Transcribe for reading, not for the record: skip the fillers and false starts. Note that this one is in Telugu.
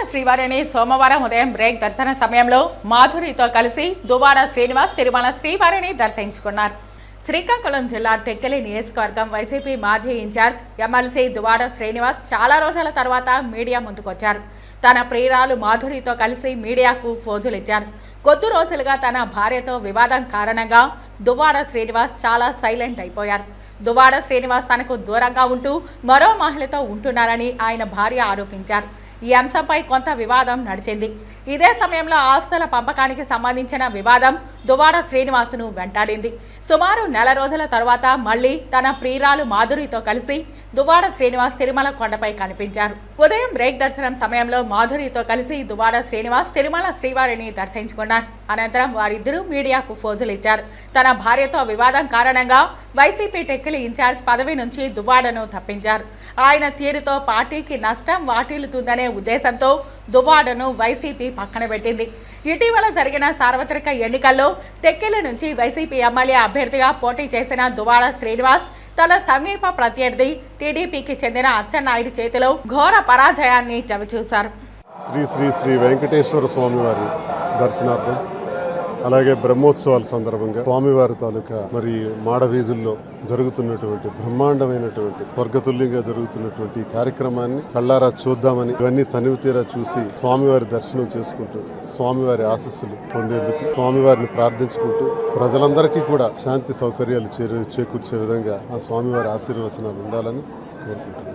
శ్రీవారిని సోమవారం ఉదయం బ్రేక్ దర్శన సమయంలో మాధురితో కలిసి దువ్వాడ శ్రీనివాస్ తిరుమల శ్రీవారిని దర్శించుకున్నారు. శ్రీకాకుళం జిల్లా టెక్కలి నియోజకవర్గం వైసీపీ మాజీ ఇన్ఛార్జ్ ఎమ్మెల్సీ దువ్వాడ శ్రీనివాస్ చాలా రోజుల తర్వాత మీడియా ముందుకొచ్చారు. తన ప్రియురాలు మాధురితో కలిసి మీడియాకు ఫోజులిచ్చారు. కొద్ది రోజులుగా తన భార్యతో వివాదం కారణంగా దువ్వాడ శ్రీనివాస్ చాలా సైలెంట్ అయిపోయారు. దువ్వాడ శ్రీనివాస్ తనకు దూరంగా ఉంటూ మరో మహిళతో ఉంటున్నారని ఆయన భార్య ఆరోపించారు. ఈ అంశంపై కొంత వివాదం నడిచింది. ఇదే సమయంలో ఆస్తుల పంపకానికి సంబంధించిన వివాదం దువ్వాడ శ్రీనివాసును వెంటాడింది. సుమారు నెల రోజుల తర్వాత మళ్లీ తన ప్రియురాలు మాధురితో కలిసి దువ్వాడ శ్రీనివాస్ తిరుమల కొండపై కనిపించారు. ఉదయం బ్రేక్ దర్శనం సమయంలో మాధురితో కలిసి దువ్వాడ శ్రీనివాస్ తిరుమల శ్రీవారిని దర్శించుకున్నారు. అనంతరం వారిద్దరూ మీడియాకు ఫోజులిచ్చారు. తన భార్యతో వివాదం కారణంగా వైసీపీ టెక్కలి ఇన్ఛార్జ్ పదవి నుంచి దువ్వాడను తప్పించారు. ఆయన తీరుతో పార్టీకి నష్టం వాటిల్లుతుందనే ఉద్దేశంతో దువ్వాడను వైసీపీ పక్కన పెట్టింది. ఇటీవల జరిగిన సార్వత్రిక ఎన్నికల్లో టెక్కలి నుంచి వైసీపీ ఎమ్మెల్యే అభ్యర్థిగా పోటీ చేసిన దువ్వాడ శ్రీనివాస్ తన సమీప ప్రత్యర్థి టీడీపీకి చెందిన అచ్చెన్నాయుడు చేతిలో ఘోర పరాజయాన్ని చవిచూశారు. శ్రీ శ్రీ శ్రీ వెంకటేశ్వర స్వామివారి దర్శనార్థం అలాగే బ్రహ్మోత్సవాల సందర్భంగా స్వామివారి తాలూకా మరి మాడవీధుల్లో జరుగుతున్నటువంటి బ్రహ్మాండమైనటువంటి స్వర్గతుల్యంగా జరుగుతున్నటువంటి కార్యక్రమాన్ని కళ్ళారా చూద్దామని ఇవన్నీ తనివి తీరా చూసి స్వామివారి దర్శనం చేసుకుంటూ స్వామివారి ఆశీస్సులు పొందేందుకు స్వామివారిని ప్రార్థించుకుంటూ ప్రజలందరికీ కూడా శాంతి సౌకర్యాలు చేకూర్చే విధంగా ఆ స్వామివారి ఆశీర్వచనాలు ఉండాలని కోరుకుంటున్నాను.